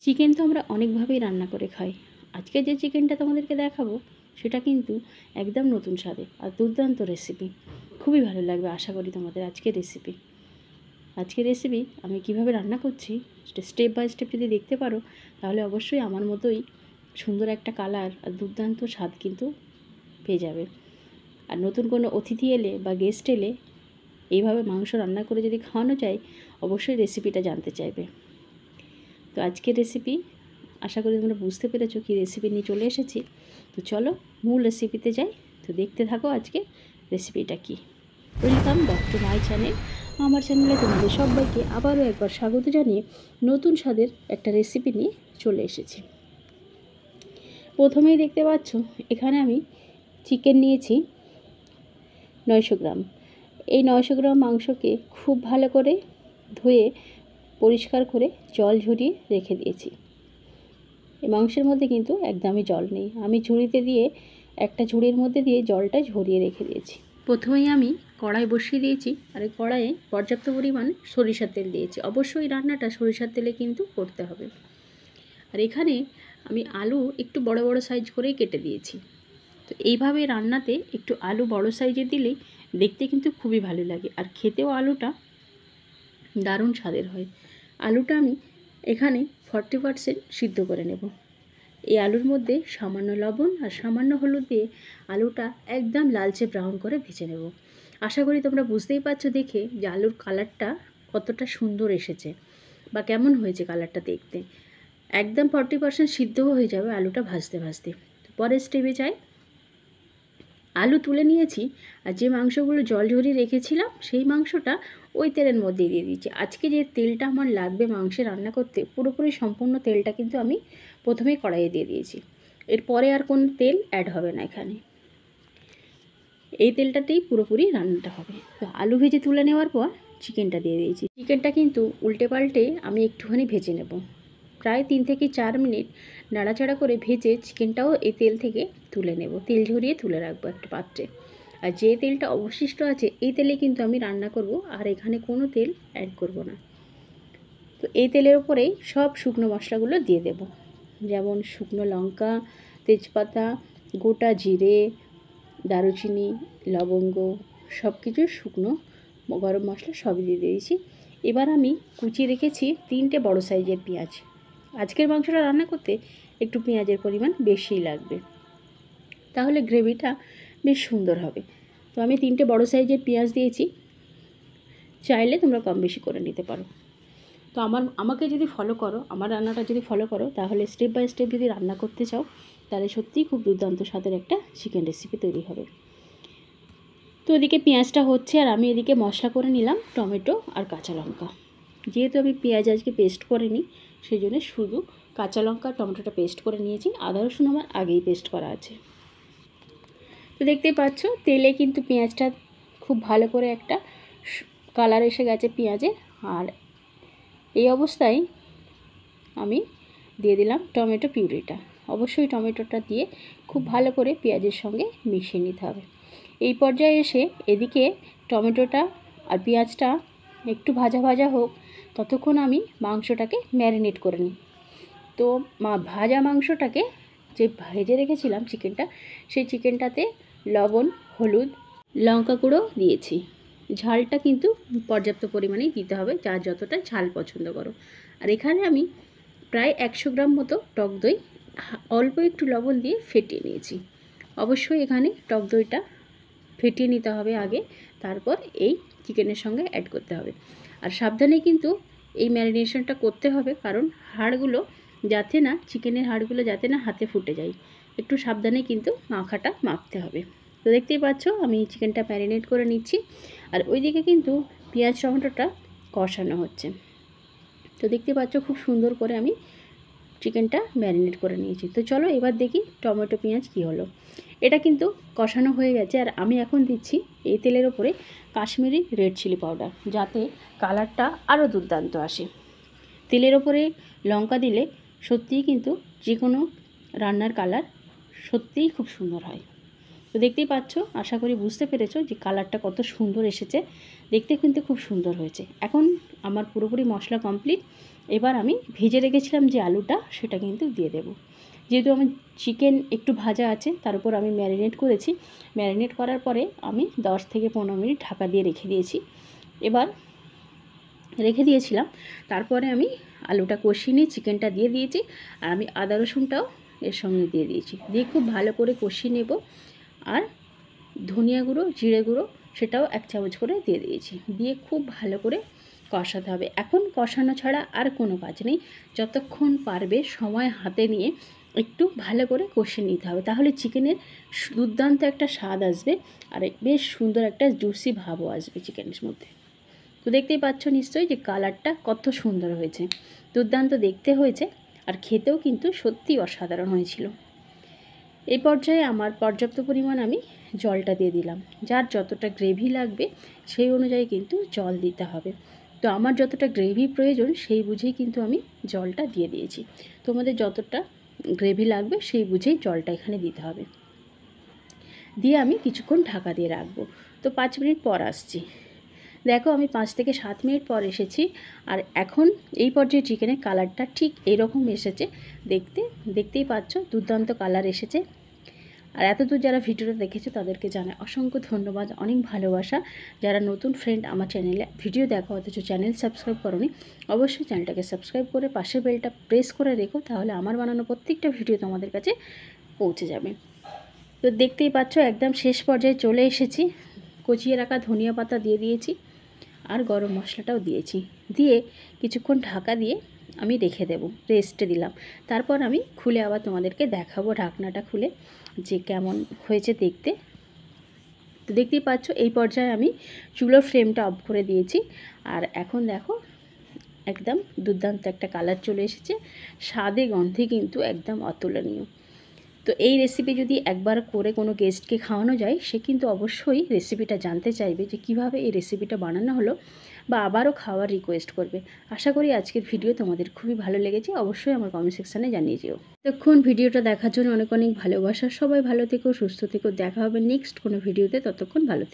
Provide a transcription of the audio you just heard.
Chicken তো আমরা অনেকভাবেই রান্না করে খাই। আজকে যে চিকেনটা তোমাদেরকে দেখাবো সেটা কিন্তু একদম নতুন স্বাদে আর দুর্দান্ত রেসিপি। খুবই ভালো লাগবে আশা করি তোমাদের আজকের রেসিপি। আমি কিভাবে রান্না করছি সেটা স্টেপ বাই স্টেপ যদি দেখতে পারো তাহলে অবশ্যই আমার মতোই সুন্দর একটা কালার আর দুর্দান্ত স্বাদ কিন্তু পেয়ে যাবে। আর নতুন কোনো অতিথি এলে বা গেস্ট এলে এইভাবে মাংস রান্না করে যদি খাওয়ানো যায় অবশ্যই রেসিপিটা জানতে চাইবে। তো আজকের রেসিপি আশা করি তোমরা বুঝতে পেরেছো কী রেসিপি নিয়ে চলে এসেছি। তো চলো মূল রেসিপিতে যাই। তো দেখতে থাকো আজকে রেসিপিটা কি। Welcome back to my channel. আমার চ্যানেলে তোমাদের সবাইকে আবারও একবার স্বাগত জানিয়ে নতুন স্বাদের একটা রেসিপি নিয়ে চলে এসেছি। প্রথমেই দেখতে পাচ্ছ এখানে আমি চিকেন নিয়েছি 900 গ্রাম। এই 900 গ্রাম মাংসকে খুব ভালো করে ধুয়ে পরিষ্কার করে জল ঝরিয়ে রেখে দিয়েছি। এই মাংসের মধ্যে কিন্তু একদমই জল নেই। আমি ঝুড়িতে দিয়ে একটা ঝুড়ির মধ্যে দিয়ে জলটা ঝরিয়ে রেখে দিয়েছি। প্রথমেই আমি কড়াই বসিয়ে দিয়েছি আর এই কড়াইয়ে পর্যাপ্ত পরিমাণ সরিষার তেল দিয়েছি। অবশ্যই রান্নাটা সরিষার তেলে কিন্তু করতে হবে। আর এখানে আমি আলু একটু বড় বড় সাইজ করেই কেটে দিয়েছি। তো এইভাবে রান্নাতে একটু আলু বড় সাইজে দিলেই দেখতে কিন্তু খুবই ভালো লাগে আর খেতেও আলুটা দারুণ স্বাদের হয়। আলুটা আমি এখানে 40% সিদ্ধ করে নেব। এই আলুর মধ্যে সামান্য লবণ আর সামান্য হলুদ দিয়ে আলুটা একদম লালচে ব্রাউন করে ভেজে নেব। আশা করি তোমরা বুঝতেই পারছো দেখে যে আলুর কালারটা কতটা সুন্দর এসেছে বা কেমন হয়েছে কালারটা দেখতে। একদম 40% সিদ্ধও হয়ে যাবে আলুটা ভাজতে ভাজতে। পরের স্টেপে যাই। আলু তুলে নিয়েছি আর যে মাংসগুলো জল ঝরিয়ে রেখেছিলাম সেই মাংসটা ওই তেলের মধ্যে দিয়ে দিয়েছি। আজকে যে তেলটা আমার লাগবে মাংসে রান্না করতে পুরোপুরি সম্পূর্ণ তেলটা কিন্তু আমি প্রথমেই কড়াইয়ে দিয়ে দিয়েছি। এরপরে আর কোনো তেল অ্যাড হবে না এখানে। এই তেলটাতেই পুরোপুরি রান্নাটা হবে। তো আলু ভেজে তুলে নেওয়ার পর চিকেনটা দিয়ে দিয়েছি। চিকেনটা কিন্তু উল্টে পাল্টে আমি একটুখানি ভেজে নেব। প্রায় 3 থেকে 4 মিনিট নাড়াচাড়া করে ভেজে চিকেনটাও এই তেল থেকে তুলে নেব। তেল ঝরিয়ে তুলে রাখবো একটা পাত্রে। আর যে তেলটা অবশিষ্ট আছে এই তেলে কিন্তু আমি রান্না করব, আর এখানে কোনো তেল অ্যাড করব না। তো এই তেলের ওপরেই সব শুকনো মশলাগুলো দিয়ে দেব, যেমন শুকনো লঙ্কা, তেজপাতা, গোটা জিরে, দারুচিনি, লবঙ্গ, সব কিছু শুকনো গরম মশলা সবই দিয়ে দিয়েছি। এবার আমি কুচিয়ে রেখেছি 3টে বড় সাইজের পেঁয়াজ। আজকের মাংসটা রান্না করতে একটু পেঁয়াজের পরিমাণ বেশিই লাগবে, তাহলে গ্রেভিটা বেশ সুন্দর হবে। তো আমি 3টে বড় সাইজের পেঁয়াজ দিয়েছি। চাইলে তোমরা কম বেশি করে নিতে পারো। তো আমাকে যদি ফলো করো, আমার রান্নাটা যদি ফলো করো, তাহলে স্টেপ বাই স্টেপ যদি রান্না করতে চাও তাহলে সত্যিই খুব দুর্দান্ত স্বাদের একটা চিকেন রেসিপি তৈরি হবে। তো এদিকে পেঁয়াজটা হচ্ছে আর আমি এদিকে মশলা করে নিলাম টমেটো আর কাঁচা লঙ্কা। যেহেতু আমি পেঁয়াজ আজকে পেস্ট করিনি সেই জন্য শুধু কাঁচা লঙ্কা টমেটোটা পেস্ট করে নিয়েছি। আদা রসুন আমার আগেই পেস্ট করা আছে। তো দেখতেই পাচ্ছ তেলে কিন্তু পেঁয়াজটা খুব ভালো করে একটা কালার এসে গেছে পেঁয়াজের। আর এই অবস্থায় আমি দিয়ে দিলাম টমেটো পিউরিটা। অবশ্যই টমেটোটা দিয়ে খুব ভালো করে পেঁয়াজের সঙ্গে মিশিয়ে নিতে হবে। এই পর্যায়ে এসে এদিকে টমেটোটা আর পেঁয়াজটা একটু ভাজা ভাজা হোক, ততক্ষণ আমি মাংসটাকে ম্যারিনেট করে নিই। তো ভাজা মাংসটাকে যে ভেজে রেখেছিলাম চিকেনটা, সেই চিকেনটাতে লবণ, হলুদ, লঙ্কা গুঁড়ো দিয়েছি। ঝালটা কিন্তু পর্যাপ্ত পরিমাণেই দিতে হবে, যার যতটা ঝাল পছন্দ করো। আর এখানে আমি প্রায় 100 গ্রাম মতো টক দই অল্প একটু লবণ দিয়ে ফেটিয়ে নিয়েছি। অবশ্যই এখানে টক দইটা ফেটিয়ে নিতে হবে আগে, তারপর এই চিকেনের সঙ্গে অ্যাড করতে হবে। আর সাবধানে কিন্তু এই ম্যারিনেশনটা করতে হবে, কারণ হাড়গুলো যাতে না, চিকেনের হাড়গুলো যাতে না হাতে ফুটে যায়, একটু সাবধানে কিন্তু মাখাটা মাখতে হবে। তো দেখতেই পাচ্ছ আমি চিকেনটা ম্যারিনেট করে নিচ্ছি আর ওইদিকে কিন্তু পেঁয়াজ টমেটোটা কষানো হচ্ছে। তো দেখতে পাচ্ছ খুব সুন্দর করে আমি চিকেনটা ম্যারিনেট করে নিয়েছি। তো চলো এবার দেখি টমেটো পেঁয়াজ কী হলো। এটা কিন্তু কষানো হয়ে গেছে আর আমি এখন দিচ্ছি এই তেলের ওপরে কাশ্মীরি রেড চিলি পাউডার, যাতে কালারটা আরও দুর্দান্ত আসে। তেলের ওপরে লঙ্কা দিলে সত্যিই কিন্তু যে কোনো রান্নার কালার সত্যিই খুব সুন্দর হয়। তো দেখতেই পাচ্ছ, আশা করি বুঝতে পেরেছো যে কালারটা কত সুন্দর এসেছে, দেখতে কিন্তু খুব সুন্দর হয়েছে। এখন আমার পুরোপুরি মশলা কমপ্লিট। এবার আমি ভেজে রেখেছিলাম যে আলুটা সেটা কিন্তু দিয়ে দেব। যেহেতু আমি চিকেন একটু ভাজা আছে, তার উপর আমি ম্যারিনেট করেছি। ম্যারিনেট করার পরে আমি 10 থেকে 15 মিনিট ঢাকা দিয়ে রেখে দিয়েছি। এবার রেখে দিয়েছিলাম, তারপরে আমি আলুটা কষিয়ে নিয়ে চিকেনটা দিয়ে দিয়েছি, আর আমি আদা রসুনটাও এর সঙ্গে দিয়ে দিয়েছি। দিয়ে খুব ভালো করে কষিয়ে নেব। আর ধনিয়া গুঁড়ো, জিরে গুঁড়ো সেটাও 1 চামচ করে দিয়ে দিয়েছি। দিয়ে খুব ভালো করে কষাতে হবে। এখন কষানো ছাড়া আর কোনো কাজ নেই। যতক্ষণ পারবে সময় হাতে নিয়ে একটু ভালো করে কষিয়ে নিতে হবে, তাহলে চিকেনের দুর্দান্ত একটা স্বাদ আসবে আর বেশ সুন্দর একটা জুসি ভাবও আসবে চিকেনের মধ্যে। তো দেখতেই পাচ্ছ নিশ্চয়ই যে কালারটা কত সুন্দর হয়েছে, দুর্দান্ত দেখতে হয়েছে, আর খেতেও কিন্তু সত্যি অসাধারণ হয়েছিল। এই পর্যায়ে আমার পর্যাপ্ত পরিমাণ আমি জলটা দিয়ে দিলাম। যার যতটা গ্রেভি লাগবে সেই অনুযায়ী কিন্তু জল দিতে হবে। তো আমার যতটা গ্রেভি প্রয়োজন সেই বুঝেই কিন্তু আমি জলটা দিয়ে দিয়েছি। তোমাদের যতটা গ্রেভি লাগবে সেই বুঝেই জলটা এখানে দিতে হবে। দিয়ে আমি কিছুক্ষণ ঢাকা দিয়ে রাখবো। তো 5 মিনিট পর আসছি। দেখো আমি 5 থেকে 7 মিনিট পর এসেছি, আর এখন এই পর্যায়ে চিকেনের কালারটা ঠিক এরকম এসেছে। দেখতেই পাচ্ছ দুর্দান্ত কালার এসেছে। আর এতদূর যারা ভিডিওটা দেখেছে তাদেরকে জানাই অসংখ্য ধন্যবাদ, অনেক ভালোবাসা। যারা নতুন ফ্রেন্ড আমার চ্যানেলে ভিডিও দেখো অথচ চ্যানেল সাবস্ক্রাইব করোনি, অবশ্যই চ্যানেলটাকে সাবস্ক্রাইব করে পাশের বেলটা প্রেস করে রেখো, তাহলে আমার বানানো প্রত্যেকটা ভিডিও তোমাদের কাছে পৌঁছে যাবে। তো দেখতেই পাচ্ছ একদম শেষ পর্যায়ে চলে এসেছি। কচিয়ে রাখা ধনিয়া পাতা দিয়ে দিয়েছি, আর গরম মশলাটাও দিয়েছি। দিয়ে কিছুক্ষণ ঢাকা দিয়ে আমি রেখে দেব, রেস্টে দিলাম। তারপর আমি খুলে আবার তোমাদেরকে দেখাবো ঢাকনাটা খুলে যে কেমন হয়েছে দেখতে। তো দেখতেই পাচ্ছ এই পর্যায়ে আমি চুলোর ফ্লেমটা অফ করে দিয়েছি, আর এখন দেখো একদম দুর্দান্ত একটা কালার চলে এসেছে। স্বাদে গন্ধে কিন্তু একদম অতুলনীয়। তো এই রেসিপি যদি একবার করে কোনো গেস্টকে খাওয়ানো যায়, সে কিন্তু অবশ্যই রেসিপিটা জানতে চাইবে যে কিভাবে এই রেসিপিটা বানানো হলো, বা আবারও খাওয়ার রিকোয়েস্ট করবে। আশা করি আজকের ভিডিও তোমাদের খুবই ভালো লেগেছে, অবশ্যই আমার কমেন্ট সেকশানে জানিয়ে যেও। ততক্ষণ ভিডিওটা দেখার জন্য অনেক অনেক ভালোবাসা। সবাই ভালো থেকো, সুস্থ থেকো। দেখা হবে নেক্সট কোনো ভিডিওতে, ততক্ষণ ভালো থেকো।